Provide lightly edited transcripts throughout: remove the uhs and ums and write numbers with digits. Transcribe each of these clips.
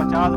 50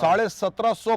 1750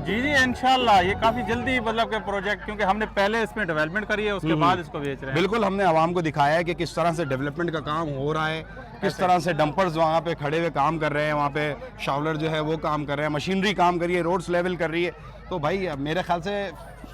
जी जी इंशाल्लाह ये काफ़ी जल्दी मतलब के प्रोजेक्ट, क्योंकि हमने पहले इसमें डेवलपमेंट करी है, उसके बाद इसको बेच रहे हैं। बिल्कुल, हमने आवाम को दिखाया है कि किस तरह से डेवलपमेंट का काम हो रहा है, किस तरह से डंपर्स वहाँ पे खड़े हुए काम कर रहे हैं, वहाँ पे शावलर जो है वो काम कर रहे हैं, मशीनरी काम कर रही है, रोड्स लेवल कर रही है। तो भाई मेरे ख्याल से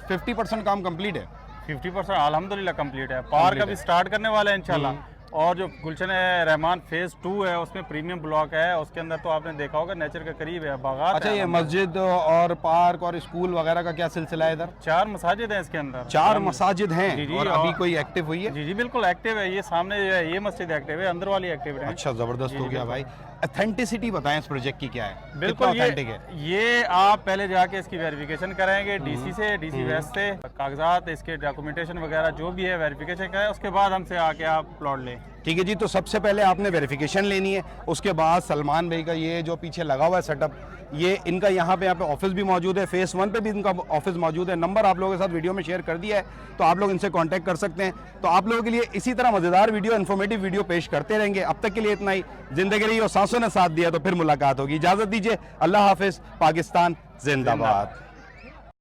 50% काम कंप्लीट है। 50% अल्हम्दुलिल्लाह कंप्लीट है। पार्क अभी स्टार्ट करने वाला है इंशाल्लाह। और जो गुलशन रहमान फेज 2 है उसमें प्रीमियम ब्लॉक है, उसके अंदर तो आपने देखा होगा नेचर के करीब है, बागात अच्छा, है। ये मस्जिद और पार्क और स्कूल वगैरह का क्या सिलसिला है इधर? 4 मसाजिद हैं इसके अंदर। 4 मसाजिद हैं। जी, जी, और अभी कोई एक्टिव हुई है? जी जी बिल्कुल एक्टिव है, ये सामने जो है ये मस्जिद एक्टिव है, अंदर वाली एक्टिव है। अच्छा, जबरदस्त हो गया भाई। ऑथेंटिसिटी बताएं इस प्रोजेक्ट की क्या है? बिल्कुल कितना authentic है? ये आप पहले जाके इसकी वेरिफिकेशन कराएंगे डीसी से, डीसी वेस्ट से, कागजात इसके डॉक्यूमेंटेशन वगैरह जो भी है वेरिफिकेशन कराए, उसके बाद हमसे आके आप प्लॉट लें। ठीक है जी, तो सबसे पहले आपने वेरिफिकेशन लेनी है, उसके बाद सलमान भाई का ये जो पीछे लगा हुआ है सेटअप, ये इनका यहाँ पे ऑफिस भी मौजूद है, फेस 1 पे भी इनका ऑफिस मौजूद है। नंबर आप लोगों के साथ वीडियो में शेयर कर दिया है, तो आप लोग इनसे कांटेक्ट कर सकते हैं। तो आप लोगों के लिए इसी तरह मज़ेदार वीडियो, इन्फॉर्मेटिव वीडियो पेश करते रहेंगे। अब तक के लिए इतना ही। जिंदगी रही और सांसों ने साथ दिया, तो फिर मुलाकात होगी। इजाज़त दीजिए, अल्लाह हाफिज़, पाकिस्तान जिंदाबाद।